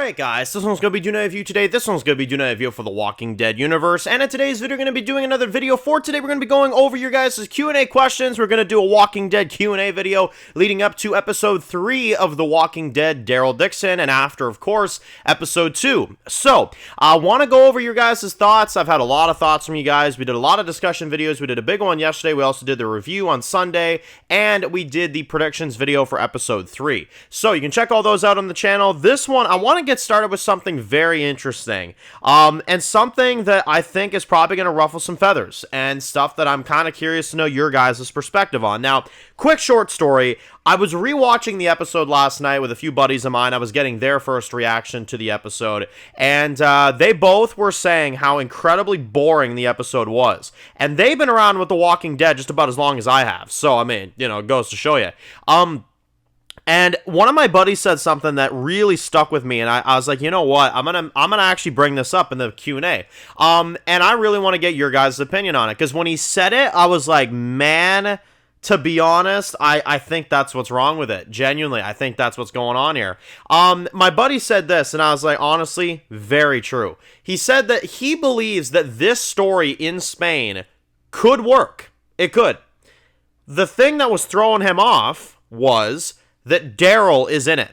Alright guys, this one's going to be doing a review today, this one's going to be doing a review for the Walking Dead universe, and in today's video we're going to be doing another video. For today we're going to be going over your guys' Q&A questions. We're going to do a Walking Dead Q&A video leading up to episode 3 of The Walking Dead, Daryl, Dixon, and after, of course, episode 2. So, I want to go over your guys' thoughts. I've had a lot of thoughts from you guys. We did a lot of discussion videos. We did a big one yesterday. We also did the review on Sunday, and we did the predictions video for episode 3. So, you can check all those out on the channel. This one, I want to get started with something very interesting, and something that I think is probably going to ruffle some feathers, and stuff that I'm kind of curious to know your guys' perspective on. Now, quick short story, I was rewatching the episode last night with a few buddies of mine. I was getting their first reaction to the episode, and they both were saying how incredibly boring the episode was, and they've been around with The Walking Dead just about as long as I have, so, I mean, you know, it goes to show you. And one of my buddies said something that really stuck with me, and I was like, you know what, I'm gonna actually bring this up in the Q&A, and I really want to get your guys' opinion on it, because when he said it, I was like, man, to be honest, I think that's what's wrong with it. Genuinely, I think that's what's going on here. My buddy said this, and I was like, honestly, very true. He said that he believes that this story in Spain could work. It could. The thing that was throwing him off was that Daryl is in it.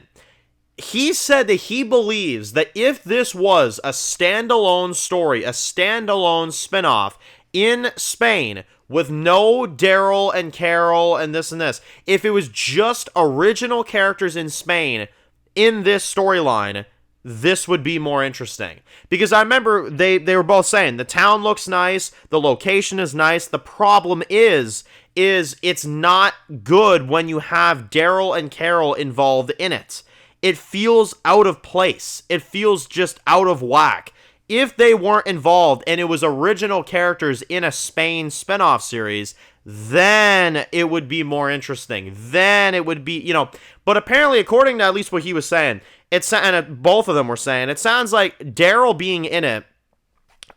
He said that he believes that if this was a standalone story, a standalone spinoff in Spain with no Daryl and Carol and this, if it was just original characters in Spain in this storyline, this would be more interesting. Because I remember they were both saying the town looks nice, the location is nice. The problem is it's not good when you have Daryl and Carol involved in it. It feels out of place. It feels just out of whack. If they weren't involved and it was original characters in a Spain spinoff series, then it would be more interesting. Then it would be, you know, but apparently, according to at least what he was saying, both of them were saying, it sounds like Daryl being in it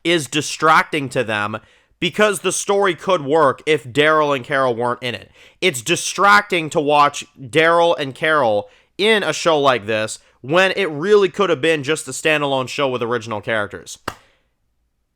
is distracting to them because the story could work if Daryl and Carol weren't in it. It's distracting to watch Daryl and Carol in a show like this when it really could have been just a standalone show with original characters.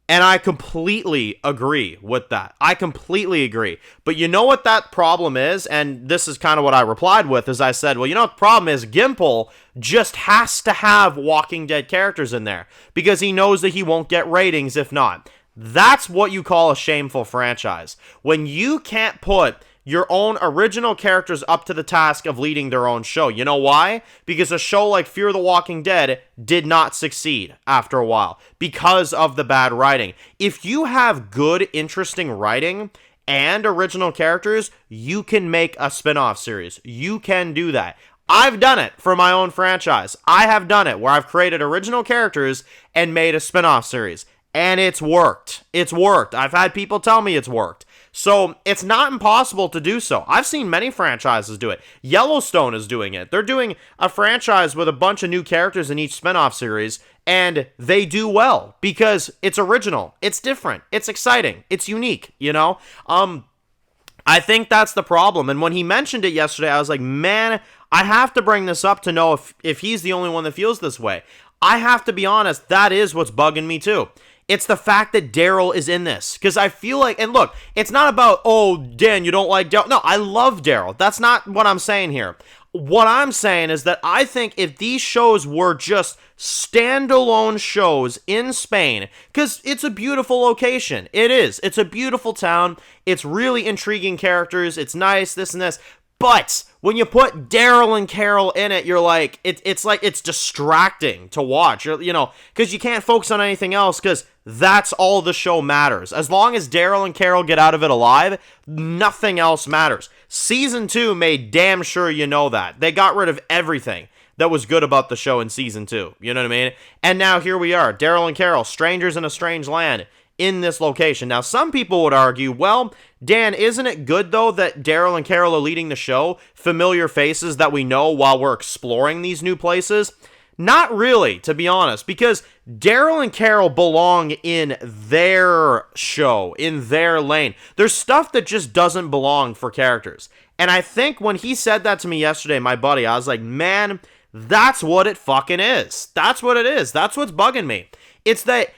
And I completely agree with that. I completely agree. But you know what that problem is? And this is kind of what I replied with, is I said, well, you know what the problem is? Gimple just has to have Walking Dead characters in there because he knows that he won't get ratings if not. That's what you call a shameful franchise. When you can't put your own original characters up to the task of leading their own show. You know why? Because a show like Fear the Walking Dead did not succeed after a while because of the bad writing. If you have good, interesting writing and original characters, you can make a spin-off series. You can do that. I've done it for my own franchise. I have done it where I've created original characters and made a spin-off series. And it's worked. It's worked. I've had people tell me it's worked. So, it's not impossible to do so. I've seen many franchises do it. Yellowstone is doing it. They're doing a franchise with a bunch of new characters in each spinoff series, and they do well because it's original, it's different, it's exciting, it's unique, you know? I think that's the problem, and when he mentioned it yesterday, I was like, man, I have to bring this up to know if he's the only one that feels this way. I have to be honest, that is what's bugging me too. It's the fact that Daryl is in this. Because I feel like, and look, it's not about, oh, Dan, you don't like Daryl. No, I love Daryl. That's not what I'm saying here. What I'm saying is that I think if these shows were just standalone shows in Spain, because it's a beautiful location. It is. It's a beautiful town. It's really intriguing characters. It's nice, this and this. But when you put Daryl and Carol in it, you're like, it's like it's distracting to watch, you know, because you can't focus on anything else because that's all the show matters. As long as Daryl and Carol get out of it alive, nothing else matters. Season 2 made damn sure you know that. They got rid of everything that was good about the show in Season 2. You know what I mean? And now here we are, Daryl and Carol, strangers in a strange land, in this location. Now, some people would argue, well, Dan, isn't it good, though, that Daryl and Carol are leading the show? Familiar faces that we know while we're exploring these new places? Not really, to be honest, because Daryl and Carol belong in their show, in their lane. There's stuff that just doesn't belong for characters. And I think when he said that to me yesterday, my buddy, I was like, man, That's what it fucking is. That's what it is. That's what's bugging me. It's that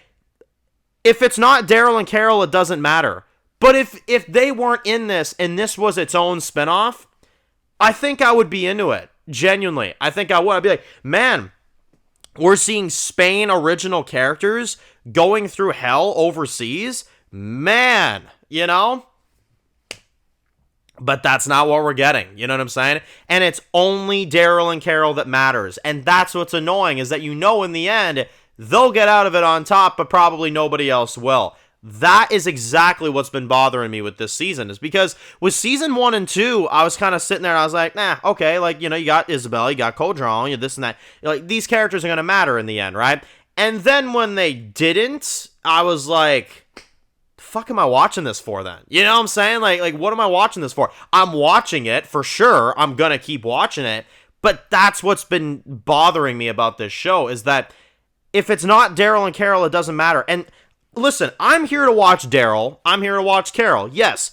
if it's not Daryl and Carol, it doesn't matter. But if they weren't in this and this was its own spinoff, I think I would be into it. Genuinely. I think I would. I'd be like, man, we're seeing Spain original characters going through hell overseas. Man, you know? But that's not what we're getting. You know what I'm saying? And it's only Daryl and Carol that matters. And that's what's annoying, is that you know in the end, they'll get out of it on top, but probably nobody else will. That is exactly what's been bothering me with this season, is because with season 1 and 2, I was kind of sitting there and I was like, nah, okay, like, you know, you got Isabel, you got Codron, you this and that. Like, these characters are going to matter in the end, right? And then when they didn't, I was like, the fuck am I watching this for then? You know what I'm saying? Like what am I watching this for? I'm watching it, for sure. I'm going to keep watching it. But that's what's been bothering me about this show, is that if it's not Daryl and Carol, it doesn't matter. And listen, I'm here to watch Daryl. I'm here to watch Carol. Yes.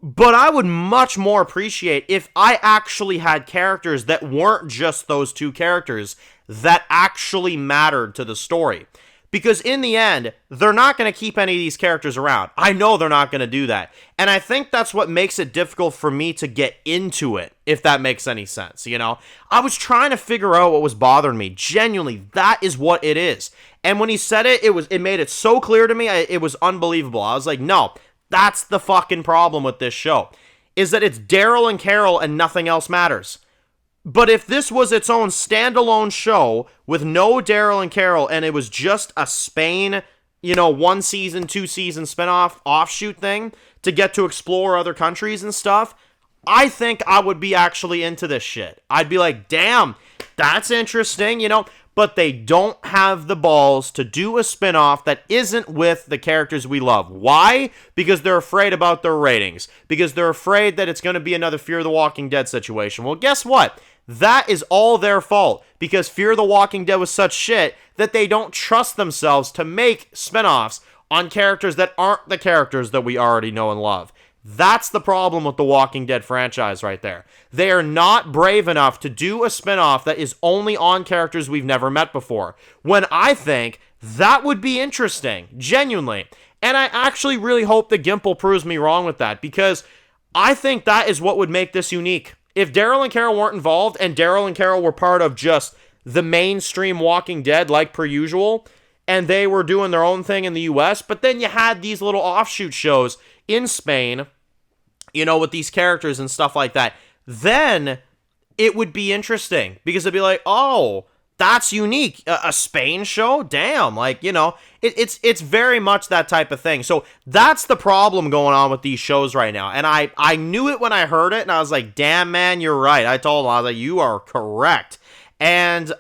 But I would much more appreciate if I actually had characters that weren't just those two characters that actually mattered to the story. Because in the end, they're not going to keep any of these characters around. I know they're not going to do that. And I think that's what makes it difficult for me to get into it, if that makes any sense, you know? I was trying to figure out what was bothering me. Genuinely, that is what it is. And when he said it, it made it so clear to me, it was unbelievable. I was like, no, that's the fucking problem with this show, is that it's Daryl and Carol and nothing else matters. But if this was its own standalone show with no Daryl and Carol, and it was just a Spain, you know, 1 season, 2 season spinoff offshoot thing to get to explore other countries and stuff, I think I would be actually into this shit. I'd be like, damn, that's interesting, you know? But they don't have the balls to do a spinoff that isn't with the characters we love. Why? Because they're afraid about their ratings. Because they're afraid that it's going to be another Fear the Walking Dead situation. Well, guess what? That is all their fault, because Fear the Walking Dead was such shit that they don't trust themselves to make spinoffs on characters that aren't the characters that we already know and love. That's the problem with the Walking Dead franchise right there. They are not brave enough to do a spinoff that is only on characters we've never met before, when I think that would be interesting, genuinely. And I actually really hope that Gimple proves me wrong with that, because I think that is what would make this unique. If Daryl and Carol weren't involved, and Daryl and Carol were part of just the mainstream Walking Dead like per usual, and they were doing their own thing in the US, but then you had these little offshoot shows in Spain, you know, with these characters and stuff like that, then it would be interesting, because it'd be like, oh, that's unique. A Spain show? Damn. Like, you know, it's very much that type of thing. So that's the problem going on with these shows right now. And I knew it when I heard it, and I was like, damn, man, you're right. I told him, I was like, you are correct. And,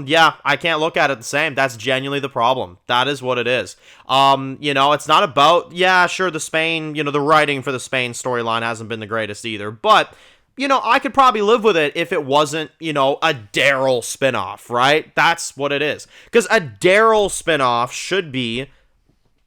yeah, I can't look at it the same. That's genuinely the problem. That is what it is. You know, it's not about, yeah, sure, the Spain, you know, the writing for the Spain storyline hasn't been the greatest either, but, you know, I could probably live with it if it wasn't, you know, a Daryl spinoff, right? That's what it is. Because a Daryl spinoff should be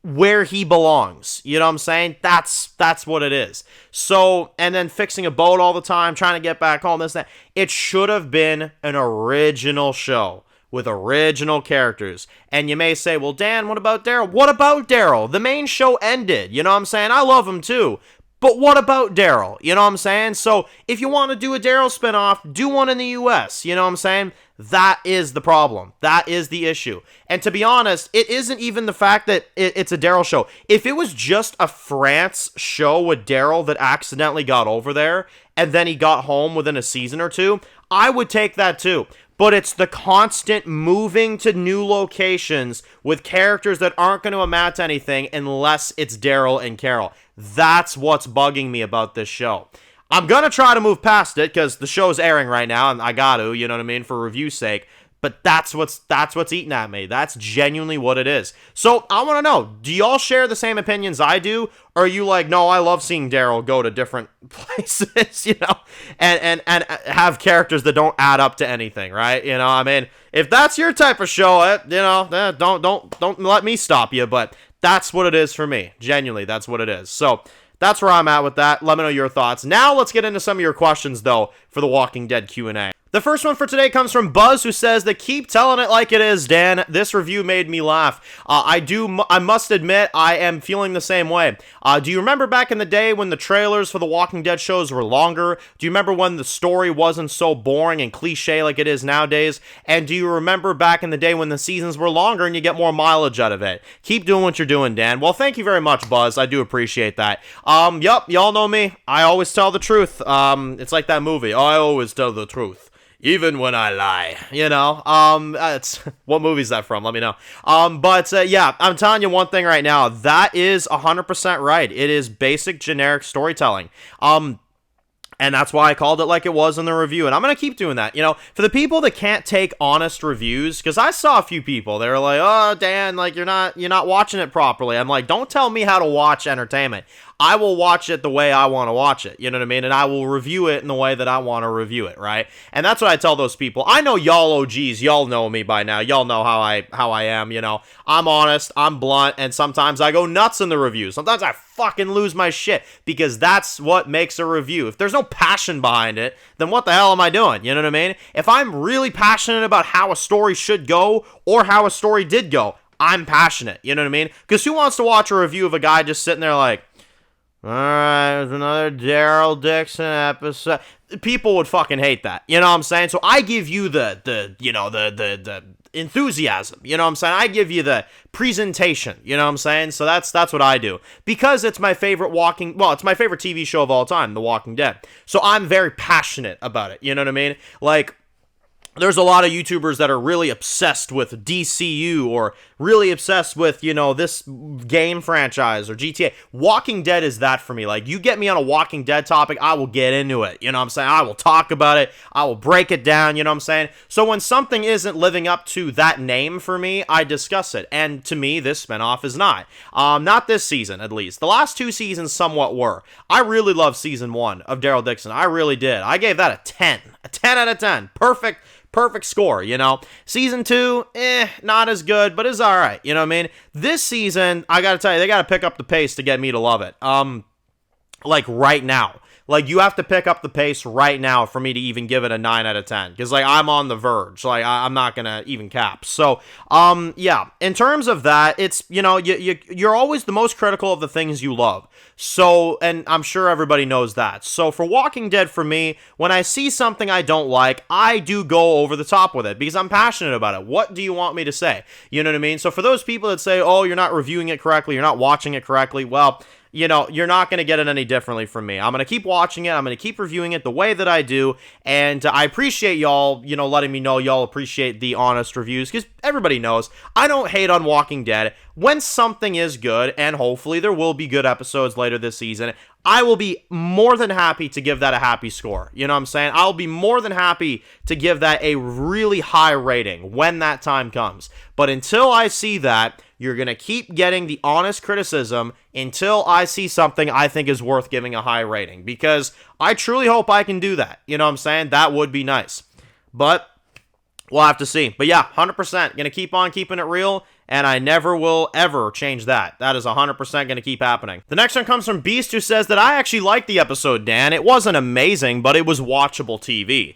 where he belongs. You know what I'm saying? That's what it is. So, and then fixing a boat all the time, trying to get back home, this, that. It should have been an original show with original characters. And you may say, well, Dan, what about Daryl? What about Daryl? The main show ended. You know what I'm saying? I love him too. But what about Daryl? You know what I'm saying? So if you want to do a Daryl spinoff, do one in the US. You know what I'm saying? That is the problem. That is the issue. And to be honest, it isn't even the fact that it's a Daryl show. If it was just a France show with Daryl that accidentally got over there, and then he got home within a season or two, I would take that too. But it's the constant moving to new locations with characters that aren't going to amount to anything unless it's Daryl and Carol. That's what's bugging me about this show. I'm going to try to move past it because the show's airing right now, and I got to, you know what I mean, for review's sake. But that's what's eating at me. That's genuinely what it is. So I want to know, do y'all share the same opinions I do? Or are you like, no, I love seeing Daryl go to different places, you know, and have characters that don't add up to anything, right? You know, I mean, if that's your type of show, you know, don't let me stop you. But that's what it is for me. Genuinely, that's what it is. So that's where I'm at with that. Let me know your thoughts. Now let's get into some of your questions, though, for the Walking Dead Q&A. The first one for today comes from Buzz, who says that keep telling it like it is, Dan. This review made me laugh. I must admit, I am feeling the same way. Do you remember back in the day when the trailers for the Walking Dead shows were longer? Do you remember when the story wasn't so boring and cliche like it is nowadays? And do you remember back in the day when the seasons were longer and you get more mileage out of it? Keep doing what you're doing, Dan. Well, thank you very much, Buzz. I do appreciate that. Yup, y'all know me. I always tell the truth. It's like that movie. I always tell the truth. Even when I lie, you know, it's, what movie is that from? Let me know. Yeah, I'm telling you one thing right now, that is 100% right. It is basic generic storytelling. And that's why I called it like it was in the review. And I'm going to keep doing that. You know, for the people that can't take honest reviews, because I saw a few people, they were like, oh, Dan, like, you're not watching it properly. I'm like, don't tell me how to watch entertainment. I will watch it the way I want to watch it, you know what I mean? And I will review it in the way that I want to review it, right? And that's what I tell those people. I know y'all OGs, y'all know me by now. Y'all know how I am, you know. I'm honest, I'm blunt, and sometimes I go nuts in the review. Sometimes I fucking lose my shit, because that's what makes a review. If there's no passion behind it, then what the hell am I doing? You know what I mean? If I'm really passionate about how a story should go, or how a story did go, I'm passionate, you know what I mean? Because who wants to watch a review of a guy just sitting there like, alright, there's another Daryl Dixon episode. People would fucking hate that. You know what I'm saying? So I give you the enthusiasm. You know what I'm saying? I give you the presentation. You know what I'm saying? So that's what I do. Because it's my favorite it's my favorite TV show of all time, The Walking Dead. So I'm very passionate about it. You know what I mean? Like, there's a lot of YouTubers that are really obsessed with DCU or really obsessed with, you know, this game franchise or GTA. Walking Dead is that for me. Like, you get me on a Walking Dead topic, I will get into it. You know what I'm saying? I will talk about it. I will break it down. You know what I'm saying? So when something isn't living up to that name for me, I discuss it. And to me, this spinoff is not. Not this season, at least. The last two seasons somewhat were. I really loved season 1 of Daryl Dixon. I really did. I gave that a 10. A 10 out of 10. Perfect score, you know. Season 2, not as good, but it's alright, you know what I mean? This season, I gotta tell you, they gotta pick up the pace to get me to love it. Like, right now. Like, you have to pick up the pace right now for me to even give it a 9 out of 10. Because, like, I'm on the verge. Like, I'm not going to even cap. So, yeah. In terms of that, it's, you know, you're always the most critical of the things you love. So, and I'm sure everybody knows that. So, for Walking Dead, for me, when I see something I don't like, I do go over the top with it. Because I'm passionate about it. What do you want me to say? You know what I mean? So, for those people that say, oh, you're not reviewing it correctly, you're not watching it correctly, well, you know, you're not going to get it any differently from me. I'm going to keep watching it. I'm going to keep reviewing it the way that I do. And I appreciate y'all, you know, letting me know y'all appreciate the honest reviews. Because everybody knows I don't hate on Walking Dead. When something is good, and hopefully there will be good episodes later this season, I will be more than happy to give that a happy score. You know what I'm saying? I'll be more than happy to give that a really high rating when that time comes. But until I see that, you're going to keep getting the honest criticism until I see something I think is worth giving a high rating. Because I truly hope I can do that. You know what I'm saying? That would be nice. But we'll have to see. But yeah, 100%. Going to keep on keeping it real. And I never will ever change that. That is 100% going to keep happening. The next one comes from Beast, who says that I actually liked the episode, Dan. It wasn't amazing, but it was watchable TV.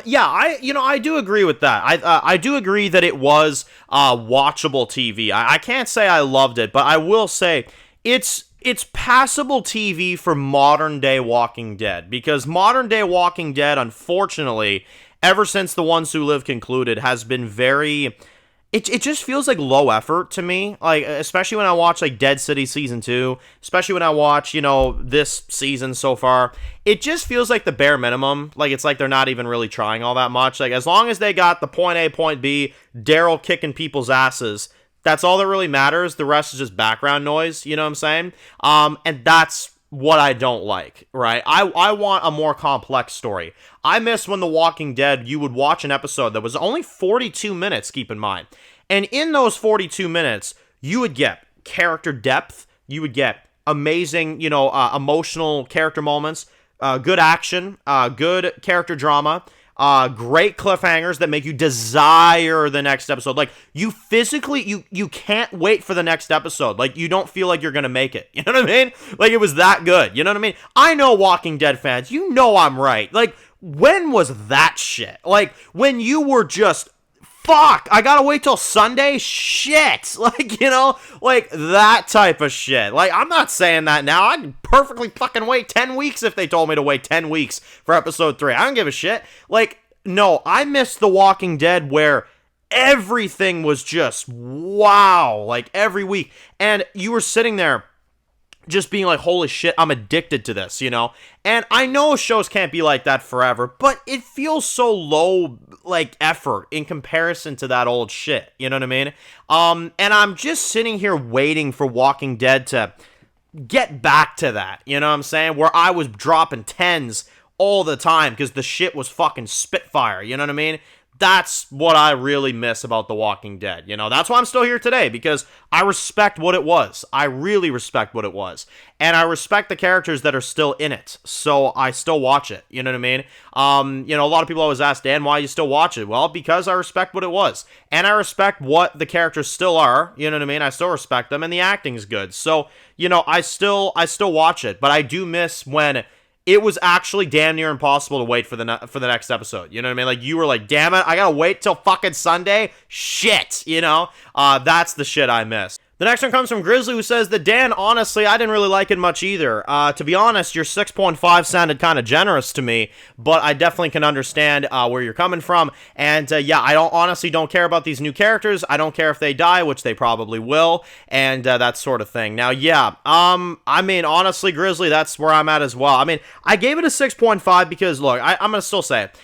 Yeah, I do agree with that. I do agree that it was watchable TV. I can't say I loved it, but I will say it's passable TV for modern day Walking Dead, because modern day Walking Dead, unfortunately, ever since The Ones Who Live concluded, has been very... It just feels like low effort to me, like, especially when I watch, like, Dead City Season 2, especially when I watch, you know, this season so far. It just feels like the bare minimum. Like, it's like they're not even really trying all that much. Like, as long as they got the point A, point B, Daryl kicking people's asses, that's all that really matters. The rest is just background noise, you know what I'm saying? And that's what I don't like, right? I want a more complex story. I miss when The Walking Dead, you would watch an episode that was only 42 minutes, keep in mind. And in those 42 minutes, you would get character depth, you would get amazing, you know, emotional character moments, good action, good character drama, great cliffhangers that make you desire the next episode. Like, you physically, you can't wait for the next episode. Like, you don't feel like you're gonna make it. You know what I mean? Like, it was that good. You know what I mean? I know Walking Dead fans, you know I'm right. Like, when was that shit? Like, when you were just, fuck, I gotta wait till Sunday? Shit. Like, you know, like that type of shit. Like, I'm not saying that now. I'd perfectly fucking wait 10 weeks if they told me to wait 10 weeks for episode 3. I don't give a shit. Like, no, I missed The Walking Dead where everything was just wow, like every week. And you were sitting there just being like, holy shit, I'm addicted to this, you know? And I know shows can't be like that forever, but it feels so low, like, effort in comparison to that old shit, you know what I mean? And I'm just sitting here waiting for Walking Dead to get back to that, you know what I'm saying? Where I was dropping 10s all the time because the shit was fucking Spitfire, you know what I mean? That's what I really miss about The Walking Dead. You know, that's why I'm still here today, because I respect what it was. I really respect what it was. And I respect the characters that are still in it. So I still watch it. You know what I mean? You know, a lot of people always ask, Dan, why you still watch it? Well, because I respect what it was. And I respect what the characters still are. You know what I mean? I still respect them, and the acting's good. So, you know, I still watch it. But I do miss when it was actually damn near impossible to wait for the next episode. You know what I mean? Like, you were like, damn it, I gotta wait till fucking Sunday? Shit, you know? That's the shit I miss. The next one comes from Grizzly, who says that, Dan, honestly, I didn't really like it much either. To be honest, your 6.5 sounded kind of generous to me, but I definitely can understand where you're coming from. And yeah, I honestly don't care about these new characters. I don't care if they die, which they probably will, and that sort of thing. Now, yeah, I mean, honestly, Grizzly, that's where I'm at as well. I mean, I gave it a 6.5 because, look, I'm going to still say it.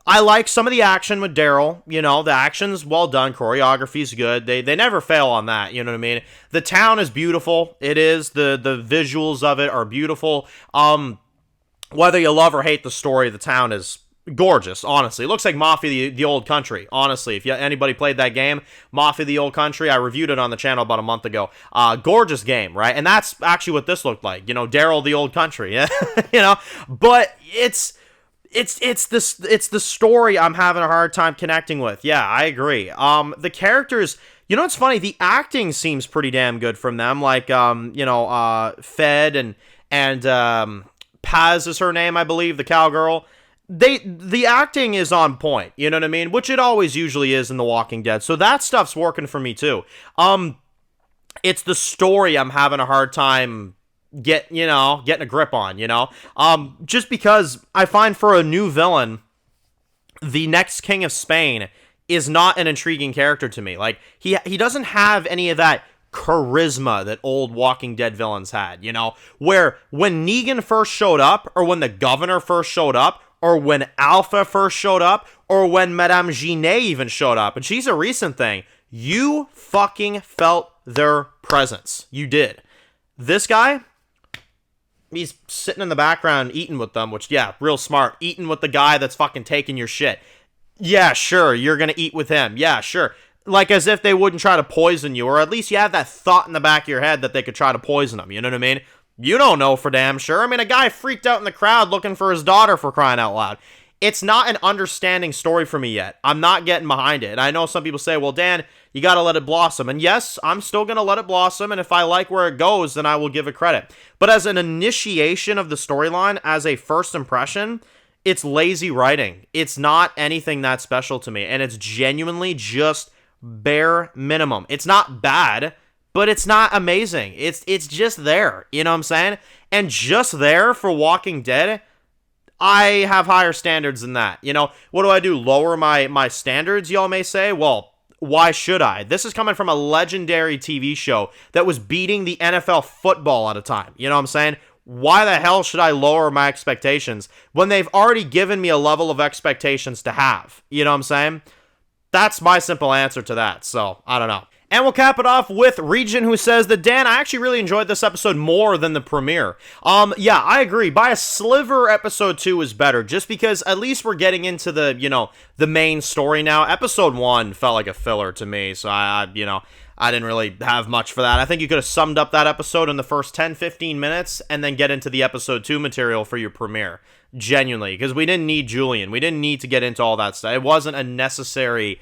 I like some of the action with Daryl. You know, the action's well done. Choreography's good. They never fail on that. You know what I mean? The town is beautiful. It is. The visuals of it are beautiful. Whether you love or hate the story, the town is gorgeous, honestly. It looks like Mafia the Old Country, honestly. If anybody played that game, Mafia the Old Country, I reviewed it on the channel about a month ago. Gorgeous game, right? And that's actually what this looked like. You know, Daryl the Old Country. Yeah, you know? But it's the story I'm having a hard time connecting with. Yeah, I agree. The characters, you know what's funny? The acting seems pretty damn good from them. Like, you know, Fed and Paz is her name, I believe, the cowgirl. The acting is on point, you know what I mean? Which it always usually is in The Walking Dead. So that stuff's working for me too. It's the story I'm having a hard time getting a grip on, you know? Just because I find for a new villain, the next King of Spain is not an intriguing character to me. Like, he doesn't have any of that charisma that old Walking Dead villains had, you know? Where when Negan first showed up, or when the governor first showed up, or when Alpha first showed up, or when Madame Genet even showed up, and she's a recent thing, you fucking felt their presence. You did. This guy, he's sitting in the background eating with them, which, yeah, real smart. Eating with the guy that's fucking taking your shit. Yeah, sure, you're gonna eat with him. Yeah, sure. Like, as if they wouldn't try to poison you, or at least you have that thought in the back of your head that they could try to poison them, you know what I mean? You don't know for damn sure. I mean, a guy freaked out in the crowd looking for his daughter, for crying out loud. It's not an understanding story for me yet. I'm not getting behind it. And I know some people say, well, Dan, you gotta let it blossom. And yes, I'm still gonna let it blossom, and if I like where it goes, then I will give it credit. But as an initiation of the storyline, as a first impression, it's lazy writing. It's not anything that special to me, and it's genuinely just bare minimum. It's not bad, but it's not amazing. It's just there, you know what I'm saying? And just there for Walking Dead, I have higher standards than that. You know, what do? Lower my standards, y'all may say? Well, why should I? This is coming from a legendary TV show that was beating the NFL football at a time. You know what I'm saying? Why the hell should I lower my expectations when they've already given me a level of expectations to have? You know what I'm saying? That's my simple answer to that. So, I don't know. And we'll cap it off with Region, who says that, Dan, I actually really enjoyed this episode more than the premiere. Yeah, I agree. By a sliver, episode 2 is better, just because at least we're getting into the, you know, the main story now. Episode 1 felt like a filler to me, so I didn't really have much for that. I think you could have summed up that episode in the first 10-15 minutes and then get into the episode 2 material for your premiere. Genuinely, because we didn't need Julian. We didn't need to get into all that stuff. It wasn't a necessary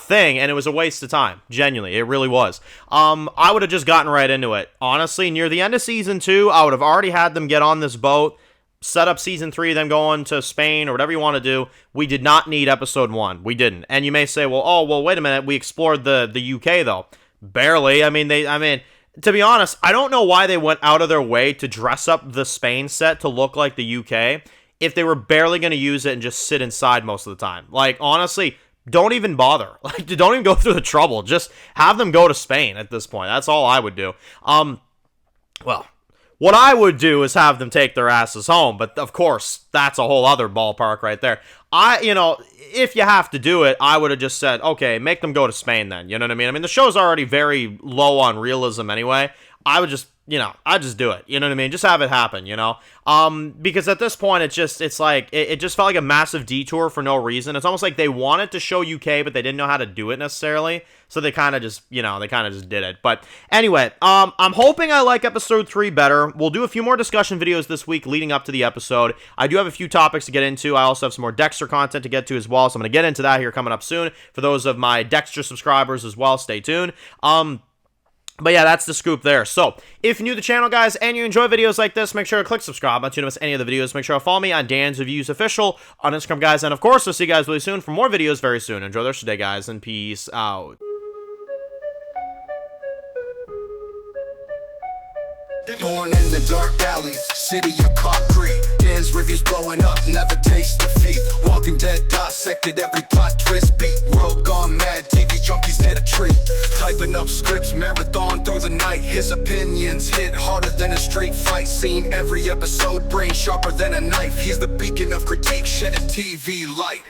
thing, and it was a waste of time. Genuinely, it really was. I would have just gotten right into it. Honestly, near the end of season 2, I would have already had them get on this boat, set up season 3, them going to Spain or whatever you want to do. We did not need episode 1. We didn't. And you may say, well, wait a minute. We explored the UK though. Barely. I mean, to be honest, I don't know why they went out of their way to dress up the Spain set to look like the UK if they were barely going to use it and just sit inside most of the time. Like, honestly, don't even bother. Like, don't even go through the trouble. Just have them go to Spain at this point. That's all I would do. Well, what I would do is have them take their asses home, but of course, that's a whole other ballpark right there. If you have to do it, I would have just said, okay, make them go to Spain then, you know what I mean? I mean, the show's already very low on realism anyway. I would just, I'd just do it, you know what I mean? Just have it happen, because at this point, it just felt like a massive detour for no reason. It's almost like they wanted to show UK, but they didn't know how to do it necessarily, so they kind of just did it. But anyway, I'm hoping I like episode 3 better. We'll do a few more discussion videos this week leading up to the episode. I do have a few topics to get into. I also have some more Dexter content to get to as well, so I'm going to get into that here coming up soon. For those of my Dexter subscribers as well, stay tuned. But yeah, that's the scoop there. So, if you're new to the channel, guys, and you enjoy videos like this, make sure to click subscribe. Not to miss any of the videos. Make sure to follow me on Dan's Reviews Official on Instagram, guys. And of course, I'll see you guys really soon for more videos very soon. Enjoy the rest of the day, guys, and peace out. Born in the dark alleys, city of concrete. Dan's reviews blowing up, never taste defeat. Walking Dead dissected every plot twist. Beat world gone mad, TV junkies did a treat. Typing up scripts, marathon through the night. His opinions hit harder than a street fight scene. Every episode, brain sharper than a knife. He's the beacon of critique, shedding TV light.